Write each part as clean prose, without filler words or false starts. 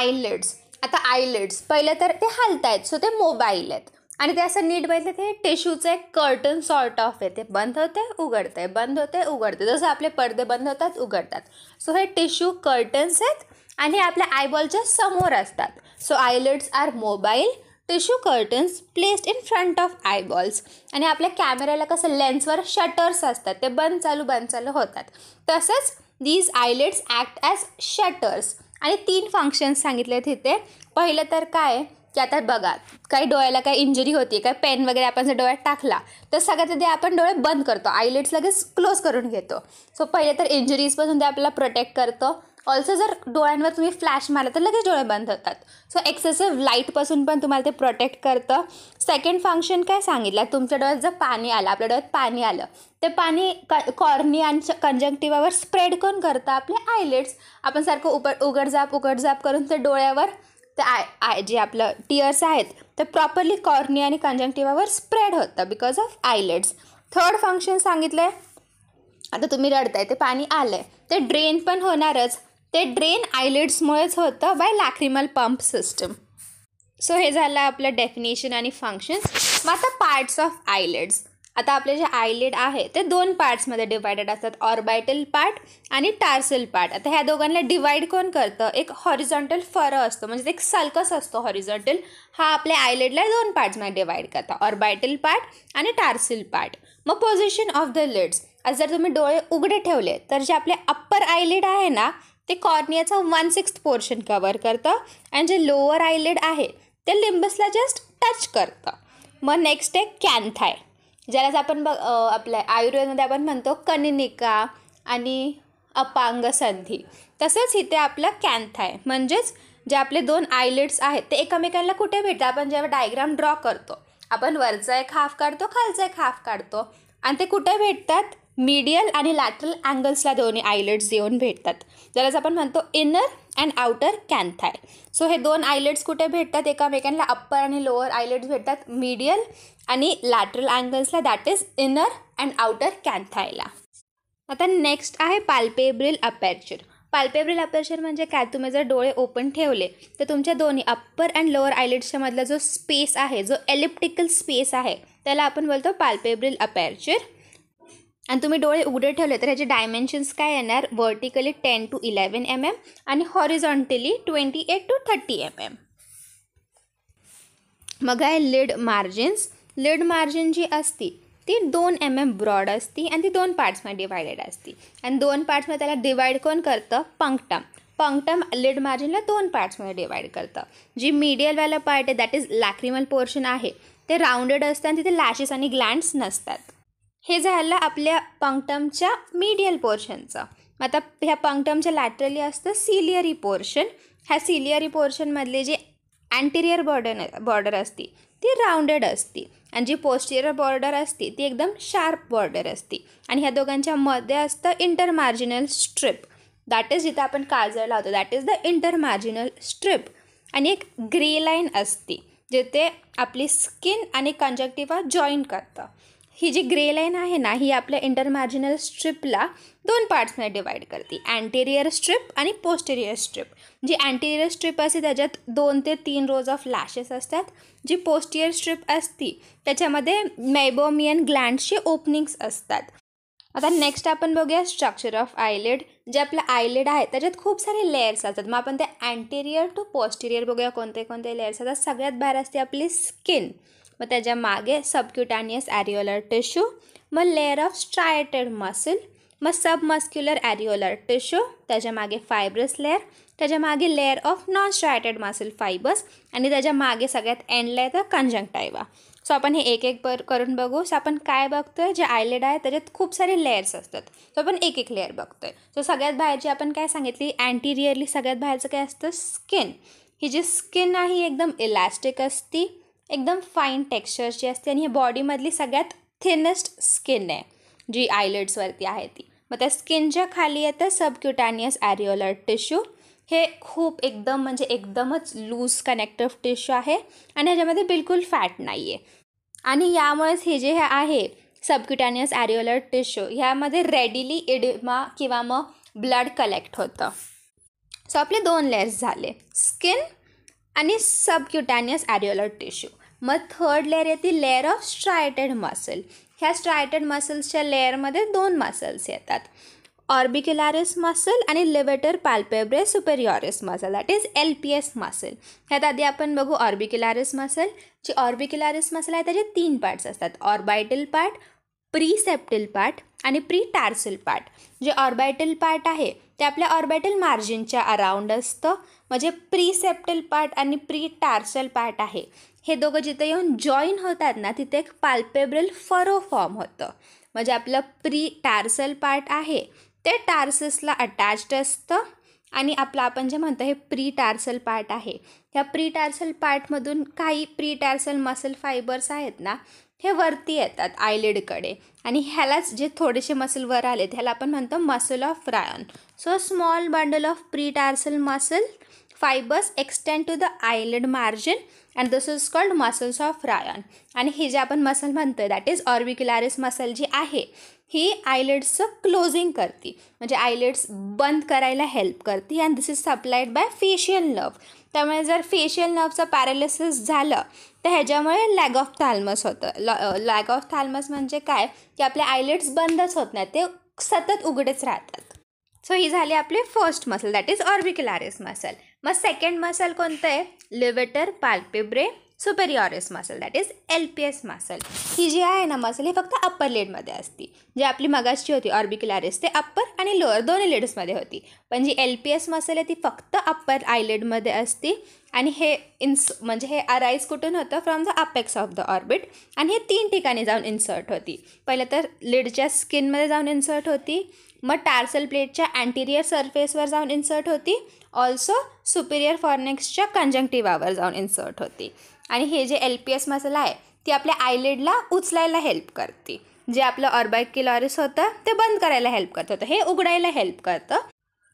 आयलिड्स. आता आयलिड्स पहिलं तर ते हलत आहेत, सो ते मोबाईल आहेत. आणि ते असं नीट बघितलं ते टिश्यूचं एक कर्टन सॉर्ट ऑफ आहे. ते बंद होते उघडते, बंद होते उघडते, जसं आपले पडदे बंद होतात उघडतात. सो हे टिश्यू कर्टन्स आहेत आणि आपल्या आयबॉलच्या समोर असतात. So eyelids are mobile tissue curtains placed in front of eyeballs. आणि आपल्या कॅमेऱ्याला कसं लेन्सवर शटर्स असतात, ते बंद चालू होतात. तसंच दीज आयलिड्स ॲक्ट ॲज शटर्स. आणि 3 फंक्शन्स सांगितले तिथे. पहिलं तर काय की आता बघा, काही डोळ्याला काही इंजुरी होती, काय पेन वगैरे आपण जर डोळ्यात टाकला तर सगळ्यात आधी आपण डोळे बंद करतो, आयलिड्स लगेच क्लोज करून घेतो. सो पहिले तर इंजुरीजपासून ते आपल्याला प्रोटेक्ट करतं. ऑल्सो जर डोळ्यांवर तुम्ही फ्लॅश मारला तर लगेच डोळे बंद होतात. सो एक्सेसिव्ह लाईटपासून पण तुम्हाला ते प्रोटेक्ट करतं. सेकंड फंक्शन काय सांगितलं, तुमच्या डोळ्यात जर पाणी आलं, आपल्या डोळ्यात पाणी आलं, ते पाणी कॉर्निया आणि कंजंक्टिव्हावर स्प्रेड कोण करतं, आपले आयलिड्स. आपण सारखं उघडझाप करून ते डोळ्यावर ते जे आपलं टिअर्स आहेत ते प्रॉपरली कॉर्निया आणि कंजंक्टिव्हावर स्प्रेड होतं बिकॉज ऑफ आयलिड्स. थर्ड फंक्शन सांगितलं आहे, आता तुम्ही रडताय, ते पाणी आलं आहे, ते ड्रेन पण होणारच. ते ड्रेन आयलिड्समुळेच होतं बाय लॅक्रिमल पंप सिस्टम. सो हे झालं आपलं डेफिनेशन आणि फंक्शन्स. मग आता पार्ट्स ऑफ आयलिड्स. आता आपले जे आयलिड आहे ते 2 पार्ट्समध्ये डिवायडेड असतात, ऑर्बिटल पार्ट आणि टार्सल पार्ट. आता ह्या दोघांना डिवाइड कोण करतं, एक हॉरिझॉन्टल फरं असतो, म्हणजे एक सल्कस असतो हॉरिझॉन्टल, हा आपल्या आयलिडला 2 पार्ट्समध्ये डिवाइड करता, ऑर्बिटल पार्ट आणि टार्सल पार्ट. मग पोझिशन ऑफ द लिड्स. आज जर तुम्ही डोळे उघडे ठेवले तर जे आपले अप्पर आयलिड आहे ना ते कॉर्नियाचा 1/6 पोर्शन कवर करतं आणि जे लोअर आयलिड आहे ते लिंबसला जस्ट टच करतं. मग नेक्स्ट आहे कॅन्थाय, ज्यालाच आपण आपल्या आयुर्वेदमध्ये आपण म्हणतो कनिनिका आणि अपांग संधी. तसंच इथे आपलं कॅन्थाय, म्हणजेच जे आपले 2 आयलिड्स आहेत ते एकमेकांना कुठे भेटतात, आपण जेव्हा डायग्राम ड्रॉ करतो आपण वरचा एक हाफ काढतो, खालचा एक हाफ काढतो, आणि ते कुठे भेटतात, मीडियल आणि लॅटरल अँगल्सला दोन्ही आयलिड्स येऊन भेटतात, ज्यालाच आपण म्हणतो इनर अँड आउटर कॅन्थाय. सो हे 2 आयलिड्स कुठे भेटतात एकमेकांना, अप्पर आणि लोअर आयलिड्स भेटतात मीडियल आणि लॅटरल अँगल्सला, that is inner and outer कॅन्थायला. आता नेक्स्ट आहे पाल्पेब्रिल अपर्चर. पाल्पेब्रिल अपर्चर म्हणजे काय, तुम्ही जर डोळे ओपन ठेवले तर तुमच्या दोन्ही अप्पर अँड लोअर आयलिड्सच्या मधला जो स्पेस आहे, जो एलिप्टिकल स्पेस आहे, त्याला आपण बोलतो पाल्पेब्रिल अपर्चर. आणि तुम्ही डोळे उघडे ठेवले तर ह्याचे डायमेन्शन्स काय येणार, व्हर्टिकली 10 to 11 mm आणि हॉरिझॉन्टली 28 to 30 mm. मग आहे लिड मार्जिन्स. लिड मार्जिन जी असती ती 2 mm ब्रॉड असती आणि ती 2 पार्ट्समध्ये डिवायडेड असती. आणि 2 पार्ट्समध्ये त्याला डिवाइड कोण करतं, पंक्टम. पंक्टम लिड मार्जिनला 2 पार्ट्समध्ये डिवाइड करतं. जी मीडियलवाला पार्ट आहे दॅट इज लॅक्रिमल पोर्शन आहे ते राऊंडेड असतं आणि तिथे लॅशेस आणि ग्लँड्स नसतात. हे झालं आपल्या पंक्टमच्या मीडियल पोर्शनचं. आता ह्या पंक्टमच्या लॅटरली असतं सिलियरी पोर्शन. ह्या सिलियरी पोर्शनमधले जे अँटिरियर बॉर्डर असती ती राऊंडेड असती आणि जी पोस्टिरियर बॉर्डर असती ती एकदम शार्प बॉर्डर असती. आणि ह्या दोघांच्या मध्ये असतं इंटरमार्जिनल स्ट्रिप, दॅट इज जिथं आपण काजळ लावतो, दॅट इज द इंटरमार्जिनल स्ट्रिप. आणि एक ग्रे लाईन असती जिथे आपली स्किन आणि कंजक्टिव्हा जॉईन करतं. ही जी ग्रे लाईन आहे ना ही आपल्या इंटरमार्जिनल स्ट्रिपला 2 पार्ट्समध्ये डिवाइड करते, अँटेरियर स्ट्रिप आणि पोस्टेरियर स्ट्रिप. जी अँटेरियर स्ट्रिप असते त्याच्यात 2 ते 3 रोज ऑफ लॅशेस असतात. जी पोस्टिरियर स्ट्रिप असती त्याच्यामध्ये मेबोमियन ग्लँड्सचे ओपनिंग्स असतात. आता नेक्स्ट आपण बघूया स्ट्रक्चर ऑफ आयलिड. जे आपलं आयलिड आहे त्याच्यात खूप सारे लेयर्स असतात. मग आपण ते अँटेरियर टू पोस्टिरियर बघूया कोणते कोणते लेयर्स असतात. सगळ्यात बाहेर असते आपली स्किन, मग त्याच्या मागे सबक्युटानियस ॲरिओलर टिश्यू, मग लेअर ऑफ स्ट्रायटेड मसल, मग सबमस्क्युलर ॲरिओलर टिश्यू, त्याच्या मागे फायब्रस लेअर, त्याच्या मागे layer of non striated muscle fibres आणि त्याच्या मागे सगळ्यात एंडला येतं कंजंक्टिव्हा. सो आपण हे एक एक करून बघू. सो आपण काय बघतोय, जे आयलिड आहे त्याच्यात खूप सारे लेयर्स असतात. सो आपण एक एक लेअर बघतोय. सो सगळ्यात बाहेरची आपण काय सांगितली, अँटिरियरली सगळ्यात बाहेरचं काय असतं, स्किन. ही जी स्किन आहे एकदम इलॅस्टिक असती, एकदम फाईन टेक्स्चरची असते आणि ही बॉडीमधली सगळ्यात थिनेस्ट स्किन आहे जी आयलिड्सवरती आहे ती. मग त्या स्किनच्या खाली येतं सबक्युटानियस ॲरिओलर टिश्यू. हे खूप एकदमच लूज कनेक्टिव्ह टिश्यू आहे आणि ह्याच्यामध्ये बिलकुल फॅट नाही आहे. आणि यामुळेच हे जे आहे सबक्युटानियस ॲरिओलर टिश्यू ह्यामध्ये रेडिली इडिमा किंवा मग ब्लड कलेक्ट होतं. सो आपले 2 लेयर्स झाले, स्किन आणि सबक्युटॅनियस ॲरिओलर टिश्यू. मग थर्ड लेअर येते लेअर ऑफ स्ट्रायटेड मसल. ह्या स्ट्रायटेड मसल्सच्या लेअरमध्ये 2 मसल्स येतात, ऑर्बिक्युलॅरिस मसल आणि levator palpebrae superioris muscle, that is LPS muscle. ह्यात आधी आपण बघू ऑर्बिक्युलॅरिस मसल. जी ऑर्बिक्युलॅरिस मसल आहे त्याचे 3 पार्ट्स असतात, ऑर्बायटल पार्ट, प्रीसेप्टल पार्ट आणि प्रीटार्सल पार्ट. जे ऑर्बायटल पार्ट आहे ते आपल्या ऑर्बायटल मार्जिनच्या अराउंड असतं. म्हणजे प्रीसेप्टल पार्ट आणि प्रीटार्सल पार्ट आहे हे दोघं जिथे येऊन जॉईन होतात ना, तिथे एक पाल्पेब्रल फरो फॉर्म होतं. म्हणजे आपलं प्रीटार्सल पार्ट आहे ते टार्ससला अटॅच्ड असतं आणि आपलं आपण जे म्हणतो हे प्रीटार्सल पार्ट आहे, ह्या प्रीटार्सल पार्टमधून काही प्रीटार्सल मसल फायबर्स आहेत ना, हे वरती येतात आयलिडकडे आणि ह्यालाच जे थोडेसे मसल वर आले ह्याला आपण म्हणतो muscle of Riolan. So small bundle of pretarsal muscle fibres extend to the eyelid margin and this is called muscles of Riolan. आणि हे जे आपण मसल म्हणतो आहे दॅट इज ऑर्बिक्युलॅरिस मसल जी आहे ही आयलिड्सचं क्लोजिंग करते, म्हणजे आयलिड्स बंद करायला हेल्प करते and this is supplied by facial nerve. त्यामुळे जर फेशियल नर्वचं पॅरालिसिस झालं तर ह्याच्यामुळे लॅग ऑफ थॅलमस होतं. लॅग ऑफ थॅलमस म्हणजे काय की आपले आयलिड्स बंदच होत नाही, ते सतत उघडेच राहतात. सो ही झाली आपली first muscle that is orbicularis muscle. मग सेकंड मसल कोणतं आहे, levator palpebrae superioris muscle that is LPS muscle. ही जी आहे ना मसल ही फक्त अप्पर लिडमध्ये असते. जी आपली मगाची होती ऑर्बिक्युलॅरिस ते अप्पर आणि लोअर दोन्ही लिड्समध्ये होती, पण जी LPS मसल आहे ती फक्त अप्पर आयलिडमध्ये असते. आणि हे म्हणजे हे अराईज कुठून होतं, from the apex of the orbit. आणि हे 3 ठिकाणी जाऊन इन्सर्ट होती. पहिलं तर लिडच्या स्किनमध्ये जाऊन इन्सर्ट होती, मग टार्सल प्लेटच्या अँटिरियर सरफेसवर जाऊन इन्सर्ट होती, ऑल्सो सुपिरियर फॉर्नेक्सच्या कंजंक्टिव्हावर जाऊन इन्सर्ट होती. आणि हे जे LPS मसल आहे ती आपल्या आयलिडला उचलायला हेल्प करते. जे आपलं ऑर्बिक्युलॅरिस होतं ते बंद करायला हेल्प करत होतं, हे उघडायला हेल्प करतं.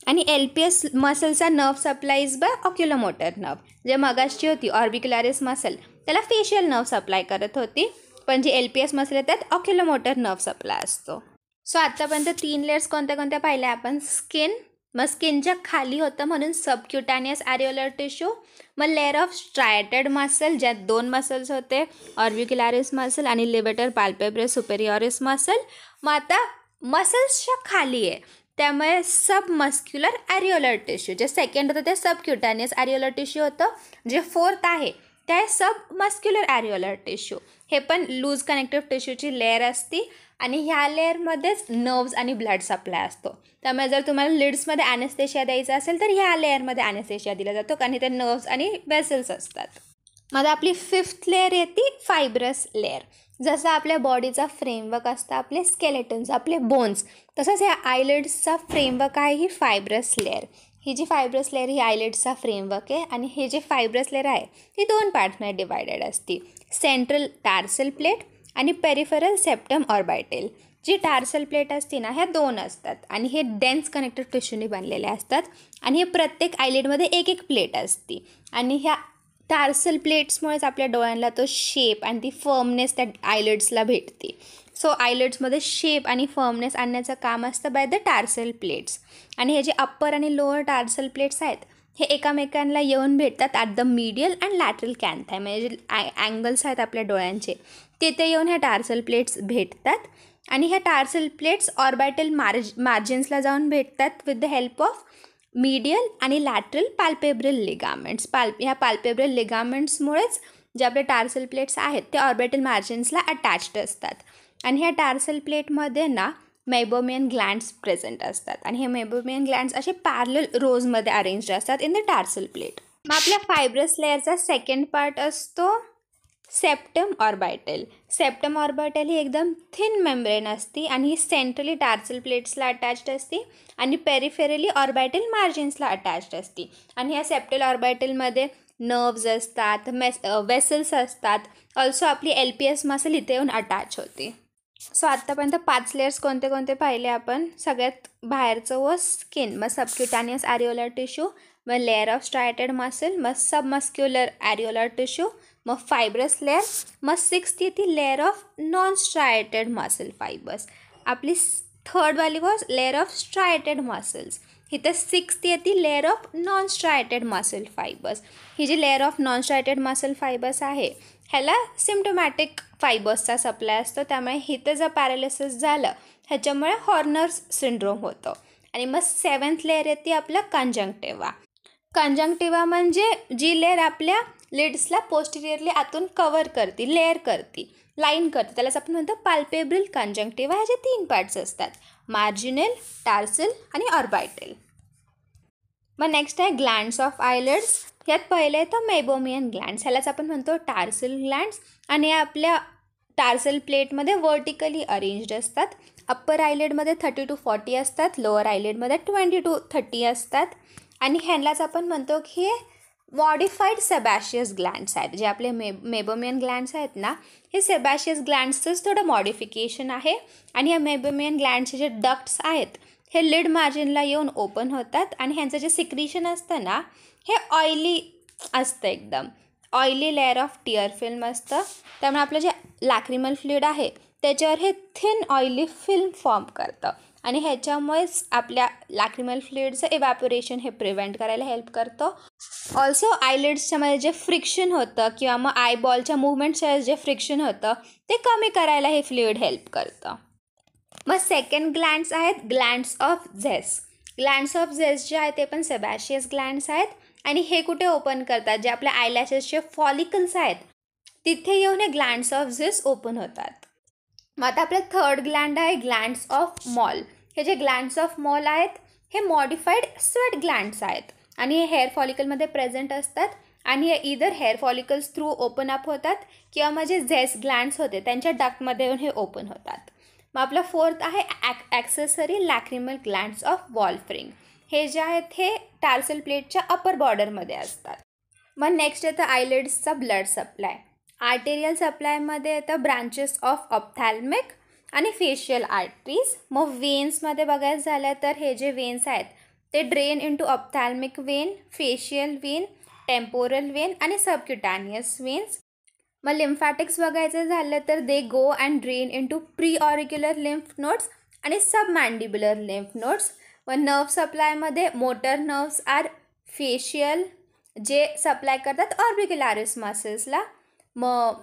आणि LPS मसलचा nerve supplies by oculomotor nerve. जे मगाची होती ऑर्बिक्युलॅरिस मसल त्याला फेशियल नर्व सप्लाय करत होती, पण जी LPS मसल आहे त्यात ऑक्युलोमोटर नर्व सप्लाय असतो. सो आत्तापर्यंत 3 लेयर्स कोणत्या कोणत्या पाहिल्या आपण, स्किन, मग स्किनच्या खाली होतं म्हणून सबक्युटॅनियस ॲरिओलर टिश्यू, मग लेअर ऑफ स्ट्रायटेड मसल ज्यात 2 मसल्स होते, ऑर्बिक्युलॅरिस मसल आणि लेवेटर पाल्पेब्रे सुपेरियोरिस मसल. मग आता मसल्सच्या खाली आहे त्यामुळे सब मस्क्युलर ॲरिओलर टिश्यू. जे सेकंड होतं ते सबक्युटॅनियस ॲरिओलर टिश्यू होतं, जे फोर्थ आहे ते आहे सब मस्क्युलर ॲरिओलर टिश्यू. हे पण लूज कनेक्टिव्ह टिश्यूची लेअर असते आणि ह्या लेअरमध्येच नर्व्स आणि ब्लड सप्लाय असतो. त्यामुळे जर तुम्हाला लिड्समध्ये ॲनेस्थेशिया द्यायचा असेल तर ह्या लेअरमध्ये ॲनेस्थेशिया दिला जातो, कारण ते नर्व्स आणि वेसल्स असतात. मग आपली 5th लेअर येते फायब्रस लेअर. जसं आपल्या बॉडीचा फ्रेमवर्क असतं आपले स्केलेटन्स आपले बोन्स, तसंच ह्या आयलिड्सचा फ्रेमवर्क आहे ही फायब्रस लेअर. ही जी फायब्रस लेअर ही आयलिड्सचा फ्रेमवर्क आहे आणि हे जे फायब्रस लेअर आहे ती 2 पार्ट्समध्ये डिवायडेड असते, सेंट्रल टार्सल प्लेट आणि पेरिफेरल सेप्टम ऑर्बायटल. जी टार्सल प्लेट असते ना ह्या 2 असतात आणि हे डेन्स कनेक्टिव्ह टिश्यूने बनलेले असतात आणि हे प्रत्येक आयलिडमध्ये एक प्लेट असते. आणि ह्या टार्सल प्लेट्समुळेच आपल्या डोळ्यांना तो शेप आणि ती फर्मनेस त्या आयलिड्सला भेटते. सो आयलिड्समध्ये शेप आणि फर्मनेस आणण्याचं काम असतं बाय द टार्सल प्लेट्स. आणि हे जे अप्पर आणि लोअर टार्सल प्लेट्स आहेत हे एकामेकांना येऊन भेटतात at the medial and lateral canthi, म्हणजे जे अँगल्स आहेत आपल्या डोळ्यांचे तिथे येऊन ह्या टार्सल प्लेट्स भेटतात. आणि ह्या टार्सल प्लेट्स ऑर्बायटल मार्जिन्सला जाऊन भेटतात with the help of medial आणि लॅटरल पाल्पेब्रल लिगामेंट्स. ह्या पाल्पेब्रल लिगामेंट्समुळेच जे आपले टार्सल प्लेट्स आहेत ते ऑर्बिटल मार्जिन्सला अटॅच्ड असतात. आणि ह्या टार्सल प्लेटमध्ये ना मेबोमियन ग्लँड्स प्रेझेंट असतात आणि हे मेबोमियन ग्लँड्स असे पॅरलल रोजमध्ये अरेंज्ड असतात इन द टार्सल प्लेट. मग आपल्या फायब्रस लेअरचा सेकंड पार्ट असतो सेप्टम ऑर्बायटल. सेप्टम ऑर्बायटल ही एकदम थिन मेम्ब्रेन असते आणि ही सेंट्रली टार्सल प्लेट्सला अटॅच्ड असते आणि पेरिफेरली ऑर्बायटल मार्जिन्सला अटॅच्ड असते. आणि ह्या सेप्टल ऑर्बायटलमध्ये नर्व्स असतात, वेसल्स असतात, ऑल्सो आपली LPS मसल इथे येऊन अटॅच होते. सो आत्तापर्यंत 5 लेयर्स कोणते कोणते पाहिले आपण. सगळ्यात बाहेरचं व स्किन, मग सबक्युटॅनियस ॲरिओलर टिश्यू, मग लेअर ऑफ स्ट्रायटेड मसल, मग सबमस्क्युलर ॲरिओलर टिश्यू, मग फायब्रस लेअर, मग 6th येते layer of non striated muscle fibres. आपली थर्ड वाली was layer of striated muscles. इथं 6th येते layer of non striated muscle fibres. ही जी layer of non striated muscle fibres आहे ह्याला सिम्प्टोमॅटिक फायबर्सचा सप्लाय असतो. त्यामुळे इथं जर पॅरालिसिस झालं ह्याच्यामुळे हॉर्नर्स सिंड्रोम होतं. आणि मग 7th लेअर येते आपला कंजंक्टिव्हा. कंजंक्टिव्हा म्हणजे जी लेअर आपल्या लिड्सला पोस्टिरियरली आतून कवर करते, लेअर करते, लाईन करते, त्यालाच आपण म्हणतो पाल्पेब्रल कंजंक्टिव्हा. ह्याचे 3 पार्ट्स असतात, मार्जिनल, टार्सल आणि ऑर्बिटल. मग नेक्स्ट आहे ग्लँड्स ऑफ आयलिड्स. यात पहिले येतं मेबोमियन ग्लँड्स, ह्यालाच आपण म्हणतो टार्सल ग्लँड्स. आणि आपल्या टार्सल प्लेटमध्ये वर्टिकली अरेंज्ड असतात. अप्पर आयलिडमध्ये 30 to 40 असतात, लोअर आयलिडमध्ये 20 to 30 असतात. आणि ह्यांनाच आपण म्हणतो की हे मॉडिफाईड सेबॅशियस ग्लँड्स आहेत. जे आपले मेबोमियन ग्लँड्स आहेत ना, हे सेबॅशियस ग्लँड्सचंच थोडं मॉडिफिकेशन आहे. आणि या मेबोमियन ग्लँड्सचे जे डक्ट्स आहेत हे लिड मार्जिनला येऊन ओपन होतात. आणि ह्यांचं जे सिक्रिशन असतं ना हे ऑइली असतं, एकदम oily layer of tear film असतं. त्यामुळे आपलं जे लॅक्रिमल फ्लुइड आहे त्याच्यावर हे थिन ऑइली फिल्म फॉर्म करतं. आणि ह्याच्यामुळेच आपल्या लॅक्रिमल फ्लुइडचं इव्हॅपोरेशन हे प्रिव्हेंट करायला हेल्प करतं. ऑल्सो आयलिड्सच्यामध्ये जे फ्रिक्शन होतं किंवा मग आयबॉलच्या मुवमेंटच्या जे फ्रिक्शन होतं ते कमी करायला हे फ्लुइड हेल्प करतं. मग सेकंड ग्लँड्स आहेत glands of Zeis. Glands of झेस जे आहेत ते पण सेबॅशियस ग्लँड्स आहेत. आणि हे कुठे ओपन करतात, जे आपल्या आयलॅशेसचे फॉलिकल्स आहेत तिथे येऊन हे ग्लँड्स ऑफ झेस ओपन होतात. मग आता आपलं थर्ड ग्लँड आहे ग्लँड्स ऑफ मॉल. हे जे ग्लँड्स ऑफ मॉल आहेत हे मॉडिफाईड स्वेट ग्लँड्स आहेत. आणि हे हेअर फॉलिकलमध्ये प्रेझेंट असतात. आणि हे इधर hair follicles through open up होतात किंवा मग जे झेस ग्लँड्स होते त्यांच्या डक्टमध्ये येऊन हे ओपन होतात. मग आपलं फोर्थ आहे ॲक्सेसरी लॅक्रिमल ग्लँड्स ऑफ वॉल्फ्रिंग. हे जे आहेत हे टार्सल प्लेटच्या अपर बॉर्डरमध्ये असतात. मग नेक्स्ट येतं आयलिड्सचा ब्लड सप्लाय. आर्टेरियल सप्लायमध्ये येतं ब्रांचेस ऑफ ऑप्थॅल्मिक आणि फेशियल आर्टरीज. मग वेन्समध्ये बघायचं झालं तर हे जे वेन्स आहेत ते drain into ophthalmic vein, facial vein, temporal vein आणि सबक्युटॅनियस वेन्स. मग लिम्फॅटिक्स बघायचं झालं तर they go and drain into preauricular lymph nodes आणि सब मॅन्डिब्युलर लिम्फ नोड्स. व नर्व सप्लायमध्ये मोटर नर्व्स आर फेशियल जे सप्लाय करतात ऑर्बिक्युलॅरिस मसल्सला. मग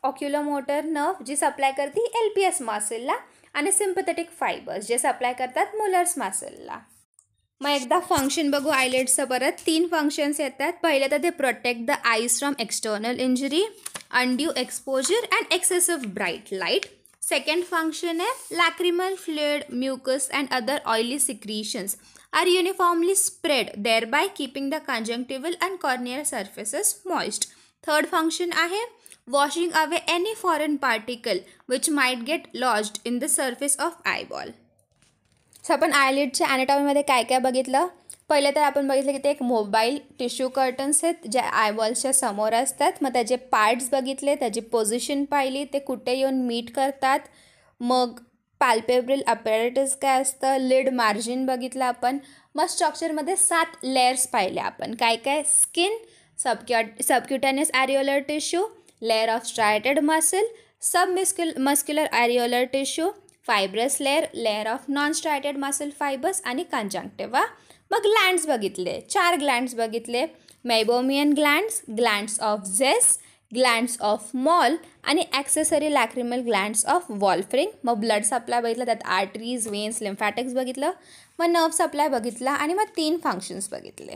ऑक्युलोमोटर नर्व जी सप्लाय करते LPS मसलला. आणि सिम्पथेटिक फायबर्स जे सप्लाय करतात मोलर्स मसलला. मग एकदा फंक्शन बघू आयलिड्सचं. परत 3 फंक्शन्स येतात. पहिले तर ते protect the eyes from external injury, undue exposure and excessive bright light. Second function आहे lacrimal fluid, mucus and other oily secretions are uniformly spread, thereby keeping the conjunctival and corneal surfaces moist. Third function आहे washing away any foreign particle which might get lodged in the surface of eyeball. So आपण आयलिडच्या ॲनाटॉमीमध्ये काय काय बघितलं. पहिले तर आपण बघितलं की ते एक मोबाईल टिश्यू कर्टन्स आहेत जे आयबॉल्सच्या समोर असतात. मग त्याचे पार्ट्स बघितले, त्याची पोझिशन पाहिली, ते कुठे येऊन मीट करतात. मग पॅल्पेब्रल अपॅरेटस काय असतं, लिड मार्जिन बघितलं आपण. मग स्ट्रक्चरमध्ये 7 लेयर्स पाहिले आपण. काय काय, skin, subcutaneous areolar tissue, layer of striated muscle, muscular areolar tissue, fibrous layer, layer of non striated muscle fibres आणि कंजंक्टिव्हा. मग ग्लँड्स बघितले, 4 ग्लँड्स बघितले. Meibomian glands, glands of Zeis, glands of Moll आणि accessory lacrimal glands of Wolfring. मग blood supply बघितलं, त्यात arteries, veins, लिम्फॅटिक्स बघितलं. मग नर्व सप्लाय बघितला आणि मग 3 फंक्शन्स बघितले.